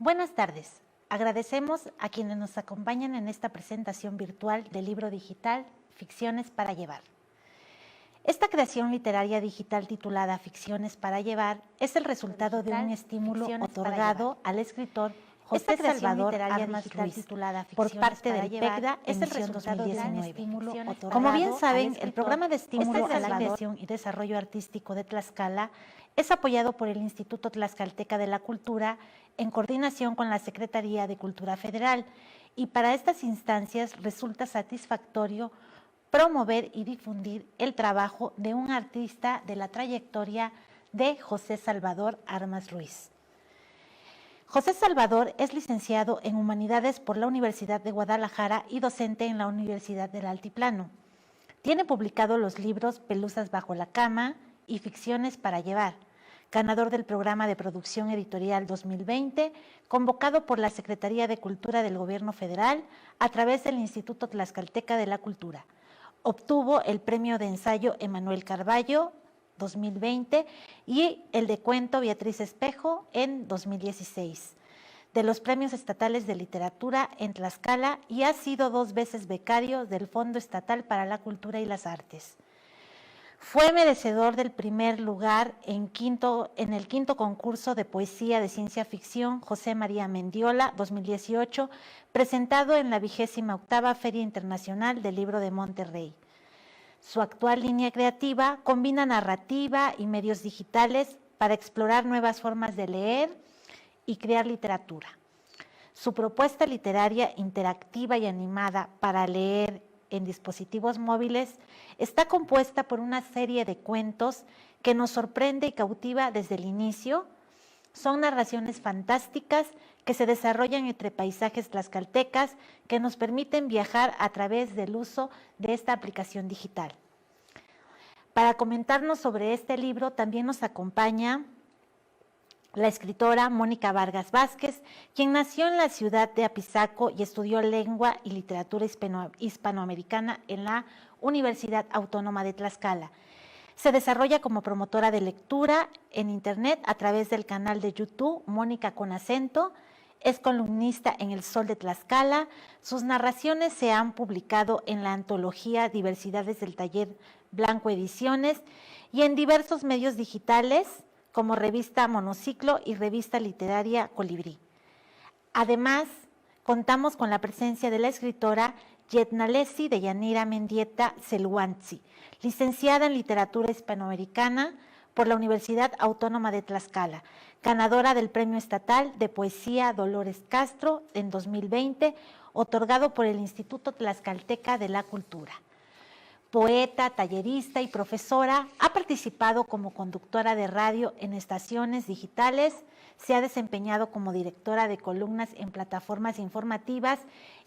Buenas tardes. Agradecemos a quienes nos acompañan en esta presentación virtual del libro digital Ficciones para Llevar. Esta creación literaria digital titulada Ficciones para Llevar es el resultado de un estímulo otorgado al escritor José Salvador Armas Ruiz por parte del PECDA en edición 2019. Como bien saben, el programa de estímulo a la creación y desarrollo artístico de Tlaxcala es apoyado por el Instituto Tlaxcalteca de la Cultura en coordinación con la Secretaría de Cultura Federal, y para estas instancias resulta satisfactorio promover y difundir el trabajo de un artista de la trayectoria de José Salvador Armas Ruiz. José Salvador es licenciado en Humanidades por la Universidad de Guadalajara y docente en la Universidad del Altiplano. Tiene publicado los libros Pelusas bajo la cama y Ficciones para Llevar, ganador del Programa de Producción Editorial 2020, convocado por la Secretaría de Cultura del Gobierno Federal a través del Instituto Tlaxcalteca de la Cultura. Obtuvo el Premio de Ensayo Emanuel Carballo 2020 y el de Cuento Beatriz Espejo en 2016, de los Premios Estatales de Literatura en Tlaxcala, y ha sido 2 veces becario del Fondo Estatal para la Cultura y las Artes. Fue merecedor del primer lugar en el quinto concurso de poesía de ciencia ficción José María Mendiola 2018, presentado en la 28ª Feria Internacional del Libro de Monterrey. Su actual línea creativa combina narrativa y medios digitales para explorar nuevas formas de leer y crear literatura. Su propuesta literaria interactiva y animada para leer en dispositivos móviles está compuesta por una serie de cuentos que nos sorprende y cautiva desde el inicio. Son narraciones fantásticas que se desarrollan entre paisajes tlaxcaltecas que nos permiten viajar a través del uso de esta aplicación digital. Para comentarnos sobre este libro también nos acompaña la escritora Mónica Vargas Vázquez, quien nació en la ciudad de Apizaco y estudió lengua y literatura hispanoamericana en la Universidad Autónoma de Tlaxcala. Se desarrolla como promotora de lectura en Internet a través del canal de YouTube Mónica con Acento. Es columnista en El Sol de Tlaxcala. Sus narraciones se han publicado en la antología Diversidades del Taller Blanco Ediciones y en diversos medios digitales como Revista Monociclo y Revista Literaria Colibrí. Además, contamos con la presencia de la escritora Yetnalesi de Yanira Mendieta Celuantzi, licenciada en Literatura Hispanoamericana por la Universidad Autónoma de Tlaxcala, ganadora del Premio Estatal de Poesía Dolores Castro en 2020, otorgado por el Instituto Tlaxcalteca de la Cultura. Poeta, tallerista y profesora, ha participado como conductora de radio en estaciones digitales, se ha desempeñado como directora de columnas en plataformas informativas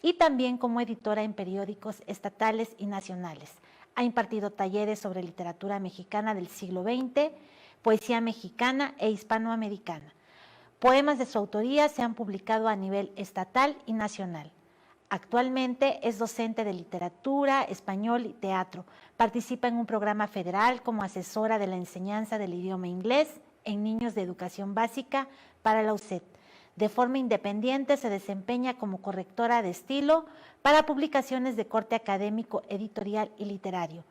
y también como editora en periódicos estatales y nacionales. Ha impartido talleres sobre literatura mexicana del siglo XX, poesía mexicana e hispanoamericana. Poemas de su autoría se han publicado a nivel estatal y nacional. Actualmente es docente de literatura, español y teatro. Participa en un programa federal como asesora de la enseñanza del idioma inglés en niños de educación básica para la UCED. De forma independiente se desempeña como correctora de estilo para publicaciones de corte académico, editorial y literario.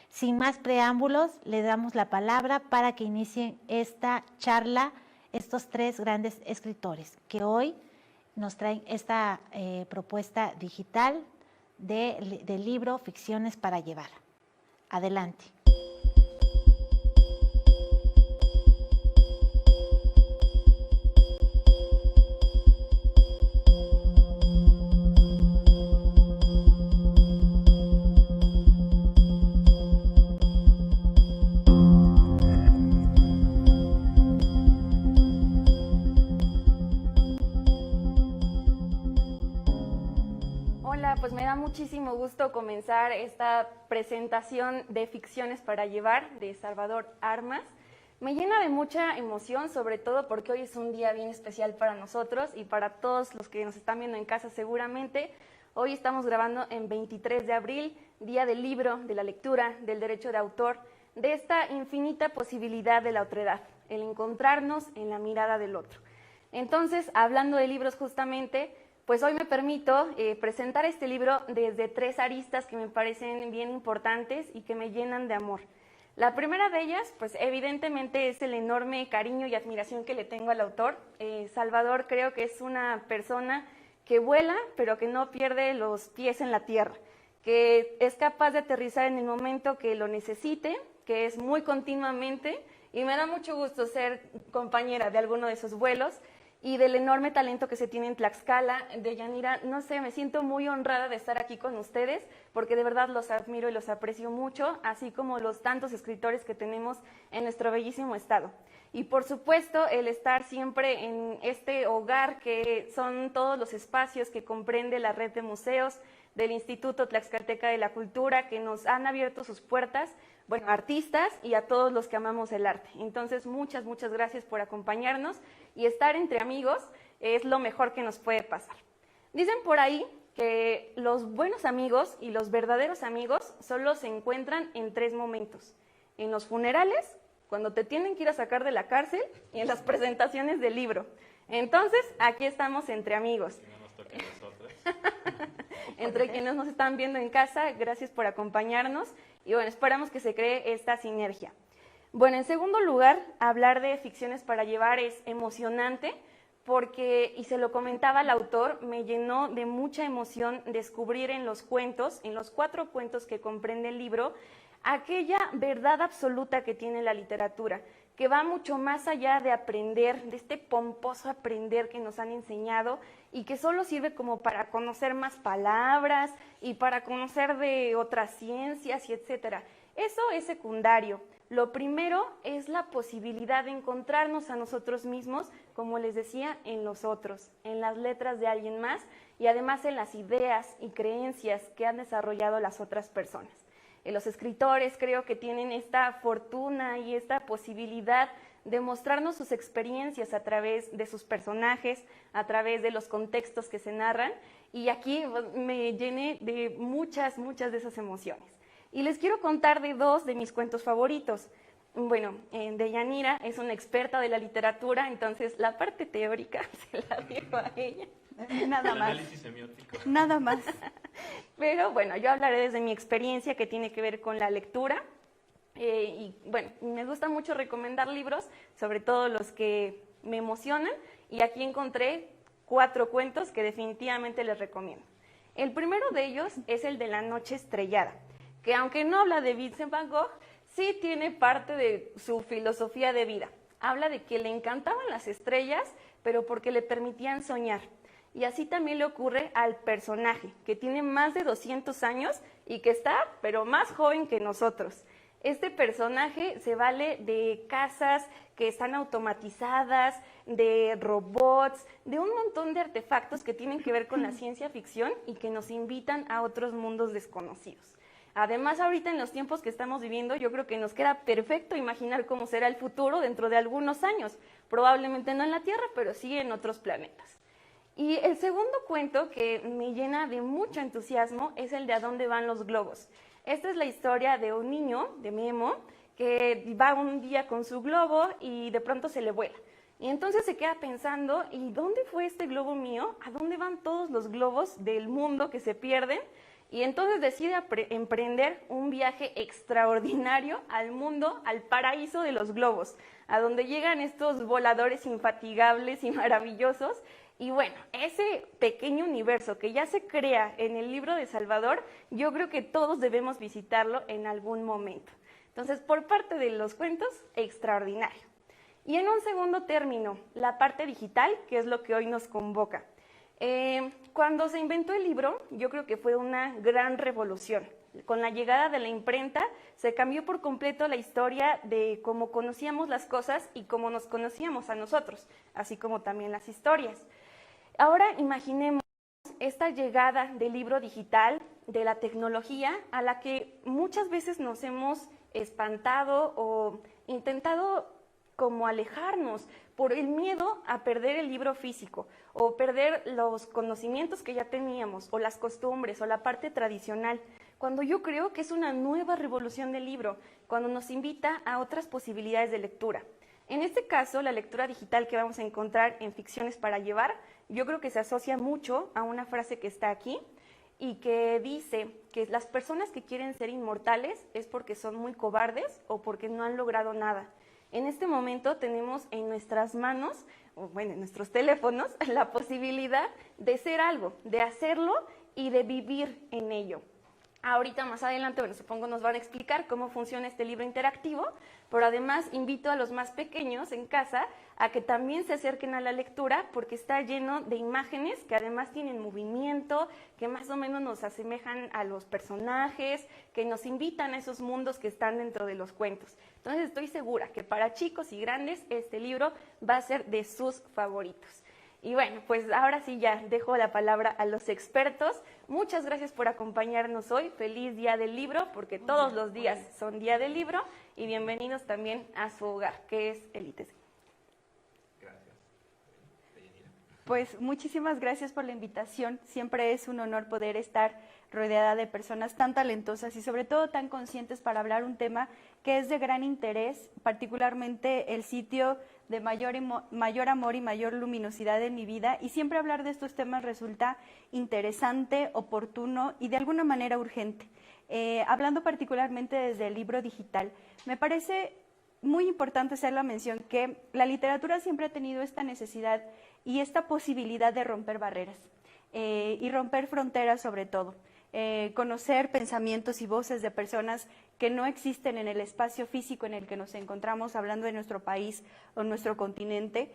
Sin más preámbulos, le damos la palabra para que inicien esta charla estos 3 grandes escritores que hoy nos traen esta propuesta digital del libro Ficciones para Llevar. Adelante. Pues me da muchísimo gusto comenzar esta presentación de Ficciones para Llevar de Salvador Armas. Me llena de mucha emoción, sobre todo porque hoy es un día bien especial para nosotros y para todos los que nos están viendo en casa seguramente. Hoy estamos grabando en 23 de abril, Día del Libro, de la Lectura, del Derecho de Autor, de esta infinita posibilidad de la otredad, el encontrarnos en la mirada del otro. Entonces, hablando de libros justamente, pues hoy me permito presentar este libro desde 3 aristas que me parecen bien importantes y que me llenan de amor. La primera de ellas, pues evidentemente es el enorme cariño y admiración que le tengo al autor. Salvador creo que es una persona que vuela, pero que no pierde los pies en la tierra, que es capaz de aterrizar en el momento que lo necesite, que es muy continuamente, y me da mucho gusto ser compañera de alguno de esos vuelos y del enorme talento que se tiene en Tlaxcala. Deyanira, no sé, me siento muy honrada de estar aquí con ustedes, porque de verdad los admiro y los aprecio mucho, así como los tantos escritores que tenemos en nuestro bellísimo estado. Y por supuesto, el estar siempre en este hogar que son todos los espacios que comprende la red de museos del Instituto Tlaxcalteca de la Cultura, que nos han abierto sus puertas, bueno, artistas y a todos los que amamos el arte. Entonces, muchas gracias por acompañarnos, y estar entre amigos es lo mejor que nos puede pasar. Dicen por ahí que los buenos amigos y los verdaderos amigos solo se encuentran en 3 momentos: en los funerales, cuando te tienen que ir a sacar de la cárcel, y en las presentaciones del libro. Entonces, aquí estamos entre amigos. No nos toca a nosotros. Entre quienes nos están viendo en casa, gracias por acompañarnos, y bueno, esperamos que se cree esta sinergia. Bueno, en segundo lugar, hablar de ficciones para llevar es emocionante porque, y se lo comentaba el autor, me llenó de mucha emoción descubrir en los cuentos, en los 4 cuentos que comprende el libro, aquella verdad absoluta que tiene la literatura, que va mucho más allá de aprender, de este pomposo aprender que nos han enseñado y que solo sirve como para conocer más palabras y para conocer de otras ciencias y etcétera. Eso es secundario. Lo primero es la posibilidad de encontrarnos a nosotros mismos, como les decía, en los otros, en las letras de alguien más y además en las ideas y creencias que han desarrollado las otras personas. Los escritores creo que tienen esta fortuna y esta posibilidad de mostrarnos sus experiencias a través de sus personajes, a través de los contextos que se narran, y aquí me llené de muchas de esas emociones. Y les quiero contar de 2 de mis cuentos favoritos. Bueno, Deyanira es una experta de la literatura, entonces la parte teórica se la dejo a ella. Nada El más. análisis semiótico. Nada más. Pero bueno, yo hablaré desde mi experiencia que tiene que ver con la lectura. Y bueno, me gusta mucho recomendar libros, sobre todo los que me emocionan, y aquí encontré 4 cuentos que definitivamente les recomiendo. El primero de ellos es el de La noche estrellada, que aunque no habla de Vincent Van Gogh, sí tiene parte de su filosofía de vida. Habla de que le encantaban las estrellas, pero porque le permitían soñar. Y así también le ocurre al personaje, que tiene más de 200 años y que está, pero más joven que nosotros. Este personaje se vale de casas que están automatizadas, de robots, de un montón de artefactos que tienen que ver con la ciencia ficción y que nos invitan a otros mundos desconocidos. Además, ahorita en los tiempos que estamos viviendo, yo creo que nos queda perfecto imaginar cómo será el futuro dentro de algunos años. Probablemente no en la Tierra, pero sí en otros planetas. Y el segundo cuento que me llena de mucho entusiasmo es el de ¿A dónde van los globos? Esta es la historia de un niño, de Memo, que va un día con su globo y de pronto se le vuela. Y entonces se queda pensando, ¿y dónde fue este globo mío? ¿A dónde van todos los globos del mundo que se pierden? Y entonces decide emprender un viaje extraordinario al mundo, al paraíso de los globos, a donde llegan estos voladores infatigables y maravillosos. Y bueno, ese pequeño universo que ya se crea en el libro de Salvador, yo creo que todos debemos visitarlo en algún momento. Entonces, por parte de los cuentos, extraordinario. Y en un segundo término, la parte digital, que es lo que hoy nos convoca. Cuando se inventó el libro, yo creo que fue una gran revolución. Con la llegada de la imprenta, se cambió por completo la historia de cómo conocíamos las cosas y cómo nos conocíamos a nosotros, así como también las historias. Ahora imaginemos esta llegada del libro digital, de la tecnología, a la que muchas veces nos hemos espantado o intentado como alejarnos por el miedo a perder el libro físico o perder los conocimientos que ya teníamos o las costumbres o la parte tradicional, cuando yo creo que es una nueva revolución del libro, cuando nos invita a otras posibilidades de lectura. En este caso, la lectura digital que vamos a encontrar en Ficciones para Llevar, yo creo que se asocia mucho a una frase que está aquí y que dice que las personas que quieren ser inmortales es porque son muy cobardes o porque no han logrado nada. En este momento tenemos en nuestras manos, o bueno, en nuestros teléfonos, la posibilidad de ser algo, de hacerlo y de vivir en ello. Ahorita más adelante, bueno, supongo nos van a explicar cómo funciona este libro interactivo, pero además invito a los más pequeños en casa a que también se acerquen a la lectura porque está lleno de imágenes que además tienen movimiento, que más o menos nos asemejan a los personajes, que nos invitan a esos mundos que están dentro de los cuentos. Entonces estoy segura que para chicos y grandes este libro va a ser de sus favoritos. Y bueno, pues ahora sí ya dejo la palabra a los expertos. Muchas gracias por acompañarnos hoy. Feliz Día del Libro, porque todos los días son Día del Libro. Y bienvenidos también a su hogar, que es el ITC. Gracias. Pues muchísimas gracias por la invitación. Siempre es un honor poder estar rodeada de personas tan talentosas y sobre todo tan conscientes para hablar un tema que es de gran interés, particularmente el sitio de mayor amor y mayor luminosidad en mi vida, y siempre hablar de estos temas resulta interesante, oportuno y de alguna manera urgente. Hablando particularmente desde el libro digital, me parece muy importante hacer la mención que la literatura siempre ha tenido esta necesidad y esta posibilidad de romper barreras y romper fronteras sobre todo. Conocer pensamientos y voces de personas que no existen en el espacio físico en el que nos encontramos, hablando de nuestro país o nuestro continente,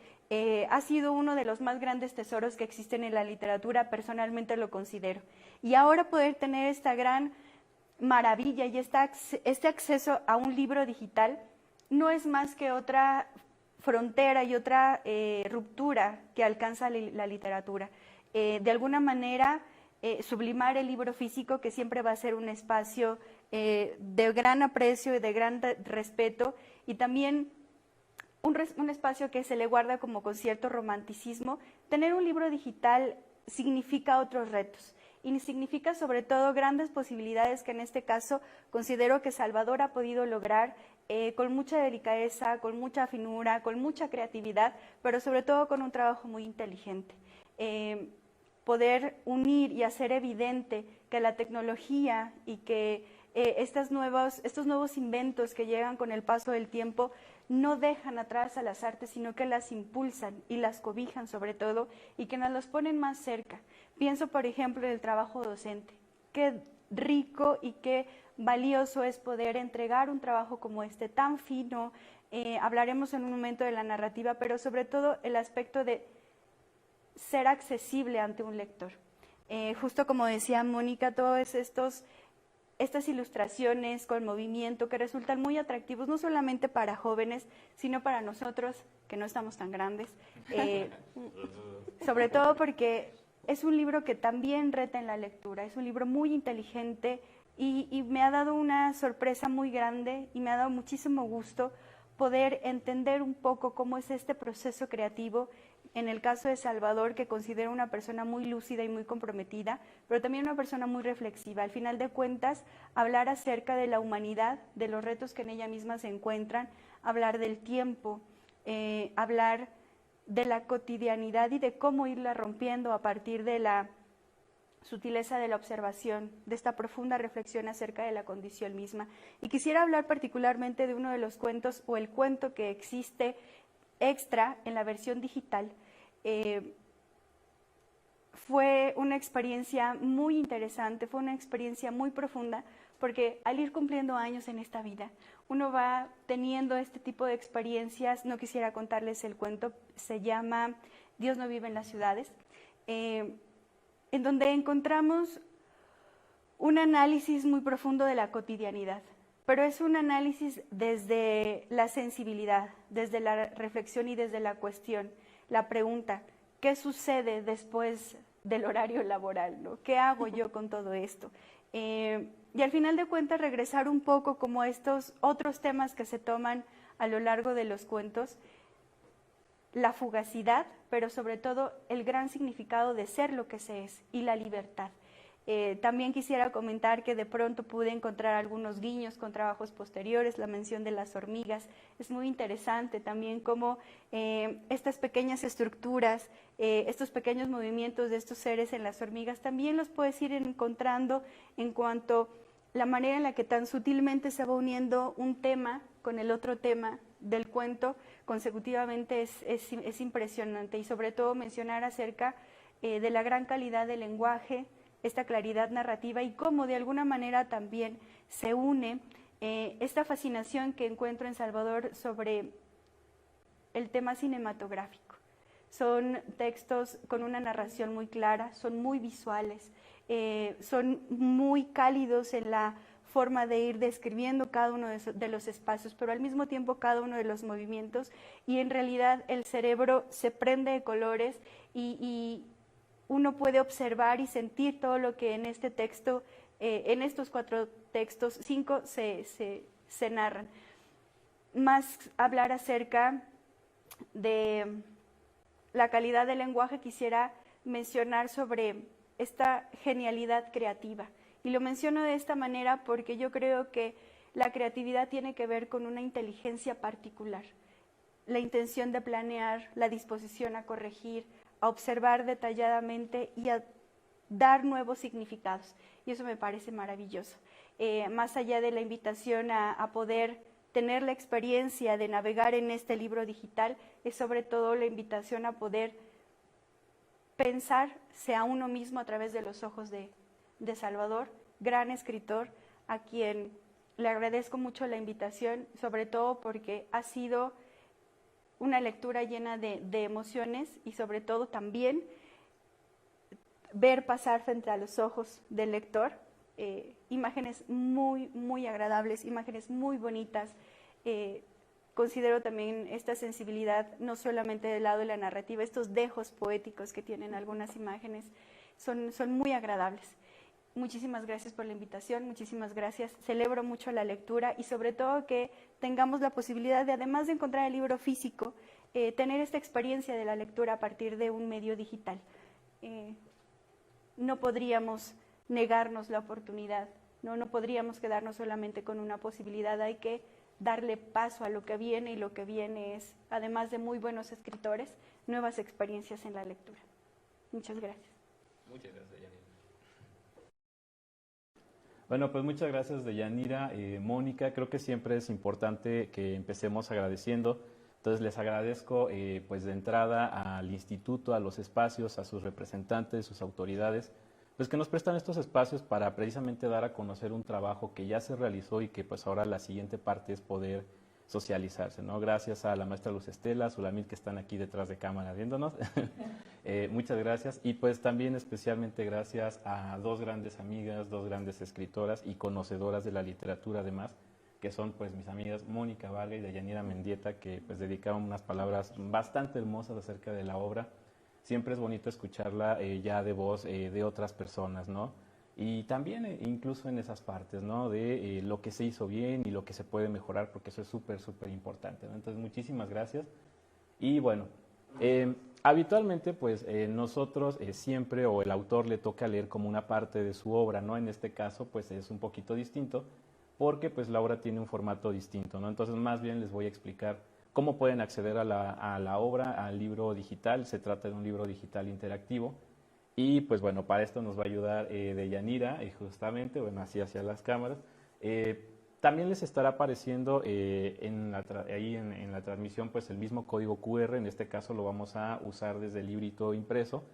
ha sido uno de los más grandes tesoros que existen en la literatura, personalmente lo considero. Y ahora poder tener esta gran maravilla y este acceso a un libro digital no es más que otra frontera y otra ruptura que alcanza la literatura. De alguna manera, sublimar el libro físico, que siempre va a ser un espacio de gran aprecio y de gran respeto, y también un espacio que se le guarda como con cierto romanticismo. Tener un libro digital significa otros retos y significa sobre todo grandes posibilidades que en este caso considero que Salvador ha podido lograr con mucha delicadeza, con mucha finura, con mucha creatividad, pero sobre todo con un trabajo muy inteligente. Poder unir y hacer evidente que la tecnología y que estos nuevos inventos que llegan con el paso del tiempo no dejan atrás a las artes, sino que las impulsan y las cobijan sobre todo, y que nos los ponen más cerca. Pienso, por ejemplo, en el trabajo docente. Qué rico y qué valioso es poder entregar un trabajo como este, tan fino. Hablaremos en un momento de la narrativa, pero sobre todo el aspecto de ser accesible ante un lector. Justo como decía Mónica, todos estas ilustraciones con movimiento que resultan muy atractivos, no solamente para jóvenes, sino para nosotros, que no estamos tan grandes, sobre todo porque es un libro que también reta en la lectura, es un libro muy inteligente y me ha dado una sorpresa muy grande y me ha dado muchísimo gusto poder entender un poco cómo es este proceso creativo. En el caso de Salvador, que considero una persona muy lúcida y muy comprometida, pero también una persona muy reflexiva. Al final de cuentas, hablar acerca de la humanidad, de los retos que en ella misma se encuentran, hablar del tiempo, hablar de la cotidianidad y de cómo irla rompiendo a partir de la sutileza de la observación, de esta profunda reflexión acerca de la condición misma. Y quisiera hablar particularmente de uno de los cuentos, o el cuento que existe extra en la versión digital. Fue una experiencia muy interesante, fue una experiencia muy profunda, porque al ir cumpliendo años en esta vida, uno va teniendo este tipo de experiencias. No quisiera contarles el cuento, se llama Dios no vive en las ciudades, en donde encontramos un análisis muy profundo de la cotidianidad, pero es un análisis desde la sensibilidad, desde la reflexión y desde la cuestión, la pregunta: ¿qué sucede después del horario laboral, ¿no? ¿Qué hago yo con todo esto? Y al final de cuentas regresar un poco como estos otros temas que se toman a lo largo de los cuentos, la fugacidad, pero sobre todo el gran significado de ser lo que se es y la libertad. También quisiera comentar que de pronto pude encontrar algunos guiños con trabajos posteriores, la mención de las hormigas. Es muy interesante también cómo estas pequeñas estructuras, estos pequeños movimientos de estos seres en las hormigas, también los puedes ir encontrando en cuanto a la manera en la que tan sutilmente se va uniendo un tema con el otro tema del cuento consecutivamente es impresionante. Y sobre todo mencionar acerca de la gran calidad del lenguaje, esta claridad narrativa y cómo de alguna manera también se une esta fascinación que encuentro en Salvador sobre el tema cinematográfico. Son textos con una narración muy clara, son muy visuales, son muy cálidos en la forma de ir describiendo cada uno de los espacios, pero al mismo tiempo cada uno de los movimientos, y en realidad el cerebro se prende de colores y uno puede observar y sentir todo lo que en este texto, en estos 4 textos, 5 se narran. Más hablar acerca de la calidad del lenguaje, quisiera mencionar sobre esta genialidad creativa. Y lo menciono de esta manera porque yo creo que la creatividad tiene que ver con una inteligencia particular. La intención de planear, la disposición a corregir, a observar detalladamente y a dar nuevos significados. Y eso me parece maravilloso. Más allá de la invitación a poder tener la experiencia de navegar en este libro digital, es sobre todo la invitación a poder pensarse a uno mismo a través de los ojos de Salvador, gran escritor, a quien le agradezco mucho la invitación, sobre todo porque ha sido una lectura llena de emociones y sobre todo también ver pasar frente a los ojos del lector imágenes muy, muy agradables, imágenes muy bonitas. Considero también esta sensibilidad, no solamente del lado de la narrativa, estos dejos poéticos que tienen algunas imágenes, son muy agradables. Muchísimas gracias por la invitación, muchísimas gracias. Celebro mucho la lectura y sobre todo que tengamos la posibilidad de, además de encontrar el libro físico, tener esta experiencia de la lectura a partir de un medio digital. No podríamos negarnos la oportunidad, no podríamos quedarnos solamente con una posibilidad, hay que darle paso a lo que viene, y lo que viene es, además de muy buenos escritores, nuevas experiencias en la lectura. Muchas gracias. Muchas gracias, Deyanira. Bueno, pues muchas gracias, Deyanira. Mónica, creo que siempre es importante que empecemos agradeciendo. Entonces les agradezco pues de entrada al instituto, a los espacios, a sus representantes, sus autoridades, pues que nos prestan estos espacios para precisamente dar a conocer un trabajo que ya se realizó y que pues ahora la siguiente parte es poder socializarse, ¿no? Gracias a la maestra Luz Estela, Sulamit, que están aquí detrás de cámara viéndonos. Muchas gracias. Y pues también especialmente gracias a 2 grandes amigas, 2 grandes escritoras y conocedoras de la literatura además, que son pues mis amigas Mónica Varga y Deyanira Mendieta, que pues dedicaron unas palabras bastante hermosas acerca de la obra. Siempre es bonito escucharla ya de voz de otras personas, ¿no? Y también incluso en esas partes, ¿no? De lo que se hizo bien y lo que se puede mejorar, porque eso es súper, súper importante, ¿no? Entonces, muchísimas gracias. Y bueno, habitualmente, pues nosotros siempre, o el autor le toca leer como una parte de su obra, ¿no? En este caso, pues es un poquito distinto, porque pues la obra tiene un formato distinto, ¿no? Entonces, más bien les voy a explicar cómo pueden acceder a la obra, al libro digital. Se trata de un libro digital interactivo. Y pues bueno, para esto nos va a ayudar Deyanira, justamente, bueno, así hacia las cámaras. También les estará apareciendo ahí en la transmisión pues el mismo código QR, en este caso lo vamos a usar desde el librito impreso.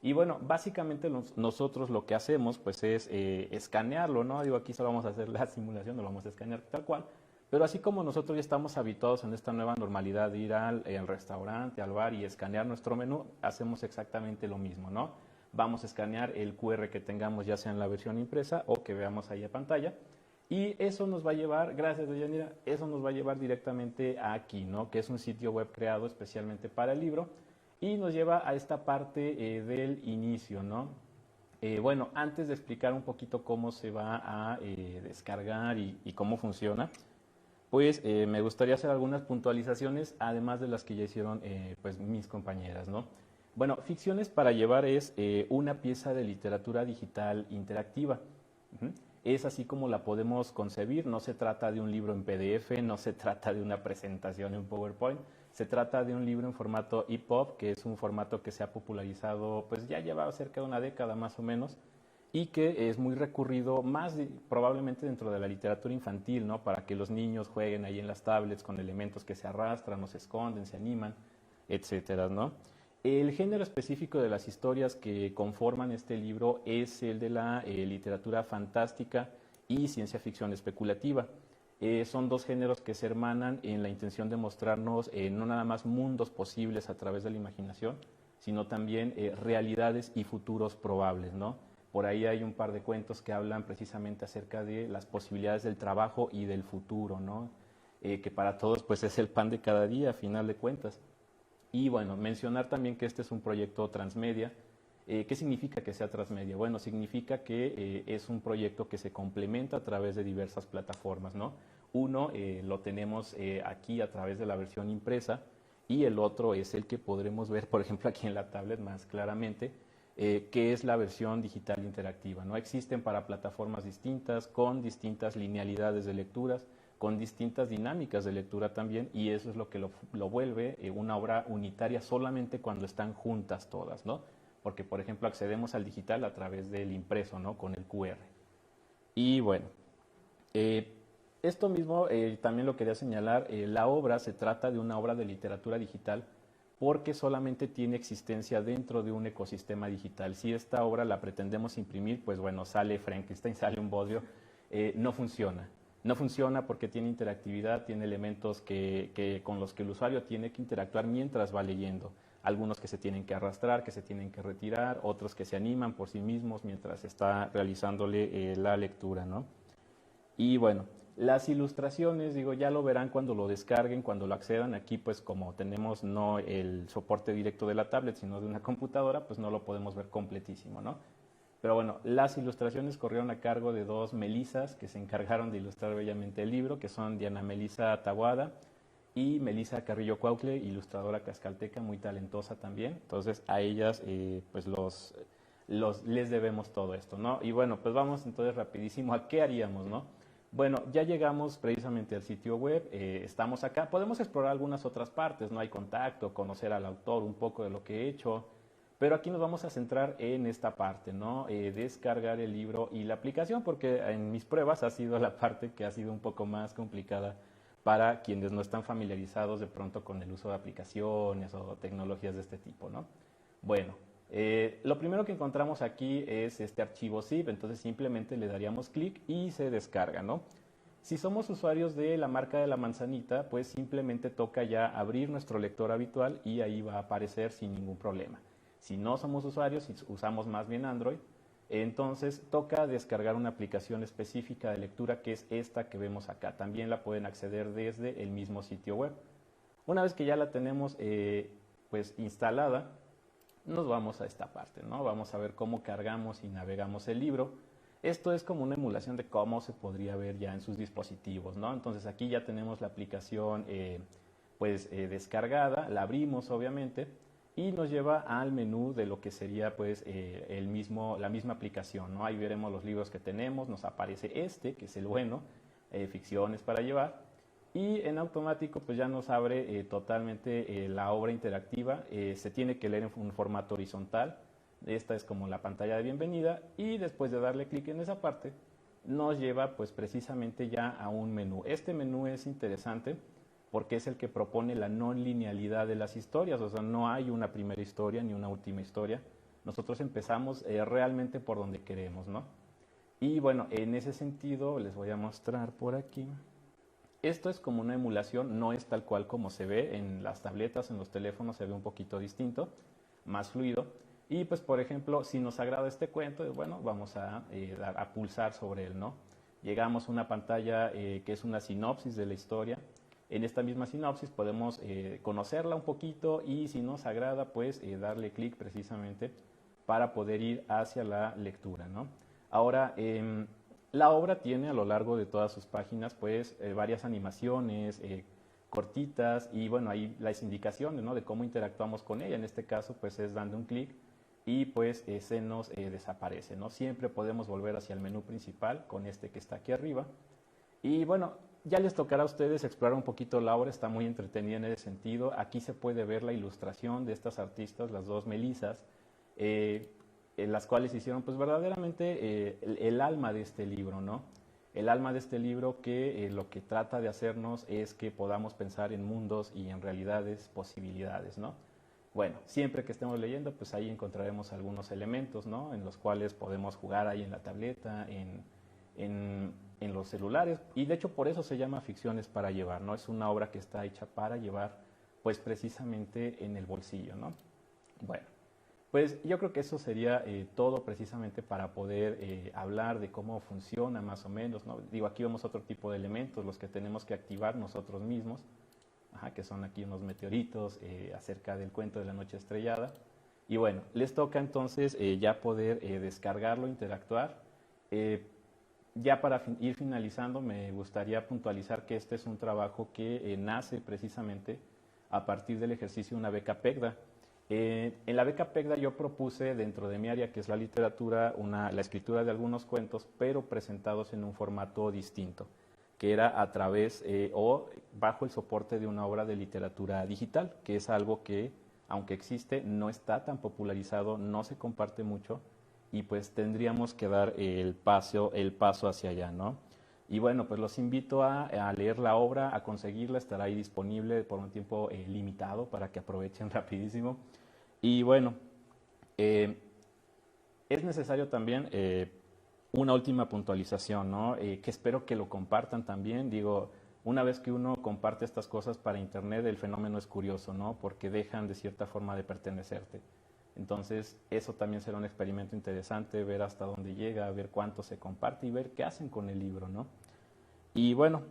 Y bueno, básicamente nosotros lo que hacemos pues es escanearlo, ¿no? Digo, aquí solo vamos a hacer la simulación, no lo vamos a escanear tal cual. Pero así como nosotros ya estamos habituados en esta nueva normalidad de ir al restaurante, al bar y escanear nuestro menú, hacemos exactamente lo mismo, ¿no? Vamos a escanear el QR que tengamos, ya sea en la versión impresa o que veamos ahí a pantalla. Y eso nos va a llevar, gracias Deyanira, eso nos va a llevar directamente a aquí, ¿no? Que es un sitio web creado especialmente para el libro y nos lleva a esta parte del inicio, ¿no? Bueno, antes de explicar un poquito cómo se va a descargar y cómo funciona, pues me gustaría hacer algunas puntualizaciones, además de las que ya hicieron pues mis compañeras, ¿no? Bueno, Ficciones para Llevar es una pieza de literatura digital interactiva. Ujú. Es así como la podemos concebir. No se trata de un libro en PDF, no se trata de una presentación en PowerPoint. Se trata de un libro en formato EPUB, que es un formato que se ha popularizado, pues ya lleva cerca de una década más o menos, y que es muy recurrido probablemente dentro de la literatura infantil, ¿no? Para que los niños jueguen ahí en las tablets con elementos que se arrastran o se esconden, se animan, etcétera, ¿no? El género específico de las historias que conforman este libro es el de la literatura fantástica y ciencia ficción especulativa. Son dos géneros que se hermanan en la intención de mostrarnos no nada más mundos posibles a través de la imaginación, sino también realidades y futuros probables, ¿no? Por ahí hay un par de cuentos que hablan precisamente acerca de las posibilidades del trabajo y del futuro, ¿no? Que para todos pues es el pan de cada día a final de cuentas. Y bueno, mencionar también que este es un proyecto transmedia. ¿Qué significa que sea transmedia? Bueno, significa que es un proyecto que se complementa a través de diversas plataformas, ¿no? Uno lo tenemos aquí a través de la versión impresa y el otro es el que podremos ver, por ejemplo, aquí en la tablet más claramente, que es la versión digital interactiva, ¿no? Existen para plataformas distintas, con distintas linealidades de lecturas, con distintas dinámicas de lectura también, y eso es lo que lo vuelve una obra unitaria solamente cuando están juntas todas, ¿no? Porque, por ejemplo, accedemos al digital a través del impreso, ¿no? Con el QR. Y bueno, esto mismo también lo quería señalar, la obra se trata de una obra de literatura digital porque solamente tiene existencia dentro de un ecosistema digital. Si esta obra la pretendemos imprimir, pues bueno, sale Frankenstein, sale un bodrio, no funciona. No funciona porque tiene interactividad, tiene elementos con los que el usuario tiene que interactuar mientras va leyendo. Algunos que se tienen que arrastrar, que se tienen que retirar, otros que se animan por sí mismos mientras está realizándole la lectura, ¿no? Y bueno, las ilustraciones, digo, ya lo verán cuando lo descarguen, cuando lo accedan. Aquí, pues como tenemos no el soporte directo de la tablet, sino de una computadora, pues no lo podemos ver completísimo, ¿no? Pero bueno, las ilustraciones corrieron a cargo de dos Melisas que se encargaron de ilustrar bellamente el libro, que son Diana Melisa Taboada y Melisa Carrillo Cuautle, ilustradora cascalteca, muy talentosa también. Entonces a ellas pues les debemos todo esto, ¿no? Y bueno, pues vamos entonces rapidísimo a qué haríamos, ¿no? Bueno, ya llegamos precisamente al sitio web, estamos acá, podemos explorar algunas otras partes, no hay contacto, conocer al autor, un poco de lo que he hecho, pero aquí nos vamos a centrar en esta parte, ¿no? Descargar el libro y la aplicación, porque en mis pruebas ha sido la parte que ha sido un poco más complicada para quienes no están familiarizados de pronto con el uso de aplicaciones o tecnologías de este tipo, ¿no? Bueno, lo primero que encontramos aquí es este archivo zip, entonces simplemente le daríamos clic y se descarga, ¿no? Si somos usuarios de la marca de la manzanita, pues simplemente toca ya abrir nuestro lector habitual y ahí va a aparecer sin ningún problema. Si no somos usuarios, si usamos más bien Android, entonces toca descargar una aplicación específica de lectura que es esta que vemos acá. También la pueden acceder desde el mismo sitio web. Una vez que ya la tenemos pues instalada, nos vamos a esta parte, ¿no? Vamos a ver cómo cargamos y navegamos el libro. Esto es como una emulación de cómo se podría ver ya en sus dispositivos, ¿no? Entonces aquí ya tenemos la aplicación descargada, la abrimos obviamente y nos lleva al menú de lo que sería pues la misma aplicación, ¿no? Ahí veremos los libros que tenemos, nos aparece este, que es el bueno, Ficciones para Llevar, y en automático pues ya nos abre totalmente la obra interactiva. Se tiene que leer en un formato horizontal. Esta es como la pantalla de bienvenida y después de darle clic en esa parte nos lleva pues precisamente ya a un menú. Este menú es interesante porque es el que propone la no linealidad de las historias, o sea, no hay una primera historia ni una última historia. Nosotros empezamos realmente por donde queremos, ¿no? Y bueno, en ese sentido les voy a mostrar por aquí. Esto es como una emulación, no es tal cual como se ve en las tabletas, en los teléfonos se ve un poquito distinto, más fluido. Y pues por ejemplo, si nos agrada este cuento, bueno, vamos a pulsar sobre él, ¿no? Llegamos a una pantalla que es una sinopsis de la historia. En esta misma sinopsis podemos conocerla un poquito y si nos agrada, pues darle clic precisamente para poder ir hacia la lectura, ¿no? Ahora, la obra tiene a lo largo de todas sus páginas pues varias animaciones, cortitas y bueno, ahí las indicaciones, ¿no? De cómo interactuamos con ella. En este caso, pues es dando un clic y pues se nos desaparece, ¿no? Siempre podemos volver hacia el menú principal con este que está aquí arriba. Y bueno, ya les tocará a ustedes explorar un poquito la obra, está muy entretenida en ese sentido. Aquí se puede ver la ilustración de estas artistas, las dos Melisas, en las cuales hicieron pues verdaderamente el alma de este libro, ¿no? El alma de este libro que lo que trata de hacernos es que podamos pensar en mundos y en realidades, posibilidades, ¿no? Bueno, siempre que estemos leyendo, pues ahí encontraremos algunos elementos, ¿no? En los cuales podemos jugar ahí en la tableta, en los celulares, y de hecho por eso se llama Ficciones para Llevar, ¿no? Es una obra que está hecha para llevar, pues precisamente en el bolsillo, ¿no? Bueno, pues yo creo que eso sería todo precisamente para poder hablar de cómo funciona más o menos, ¿no? Digo, aquí vemos otro tipo de elementos, los que tenemos que activar nosotros mismos, que son aquí unos meteoritos acerca del cuento de la noche estrellada. Y bueno, les toca entonces ya poder descargarlo, interactuar. Ya para ir finalizando, me gustaría puntualizar que este es un trabajo que nace precisamente a partir del ejercicio de una beca PECDA. En la beca PECDA yo propuse dentro de mi área, que es la literatura, la escritura de algunos cuentos, pero presentados en un formato distinto, que era a través o bajo el soporte de una obra de literatura digital, que es algo que, aunque existe, no está tan popularizado, no se comparte mucho, y pues tendríamos que dar el paso hacia allá, ¿no? Y bueno, pues los invito a leer la obra, a conseguirla, estará ahí disponible por un tiempo limitado para que aprovechen rapidísimo. Y bueno, es necesario también una última puntualización, ¿no? Que espero que lo compartan también. Digo, una vez que uno comparte estas cosas para internet, el fenómeno es curioso, ¿no? Porque dejan de cierta forma de pertenecerte. Entonces, eso también será un experimento interesante, ver hasta dónde llega, ver cuánto se comparte y ver qué hacen con el libro, ¿no? Y bueno,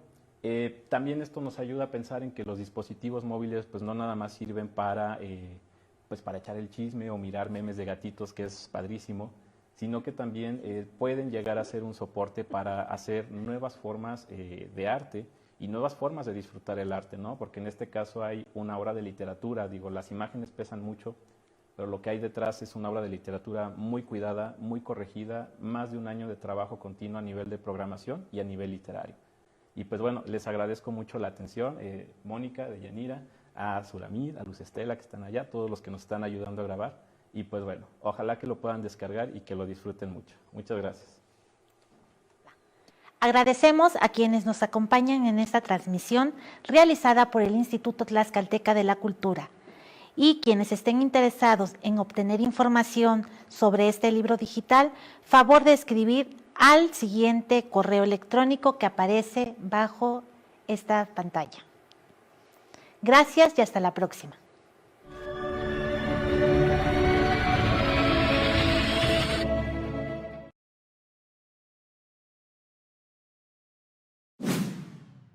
también esto nos ayuda a pensar en que los dispositivos móviles pues no nada más sirven para echar el chisme o mirar memes de gatitos, que es padrísimo, sino que también pueden llegar a ser un soporte para hacer nuevas formas de arte y nuevas formas de disfrutar el arte, ¿no? Porque en este caso hay una obra de literatura, digo, las imágenes pesan mucho, pero lo que hay detrás es una obra de literatura muy cuidada, muy corregida, más de un año de trabajo continuo a nivel de programación y a nivel literario. Y pues bueno, les agradezco mucho la atención, Mónica, Deyanira, a Sulamit, a Luz Estela que están allá, todos los que nos están ayudando a grabar. Y pues bueno, ojalá que lo puedan descargar y que lo disfruten mucho. Muchas gracias. Agradecemos a quienes nos acompañan en esta transmisión realizada por el Instituto Tlaxcalteca de la Cultura. Y quienes estén interesados en obtener información sobre este libro digital, favor de escribir al siguiente correo electrónico que aparece bajo esta pantalla. Gracias y hasta la próxima.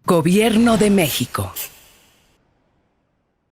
Gobierno de México.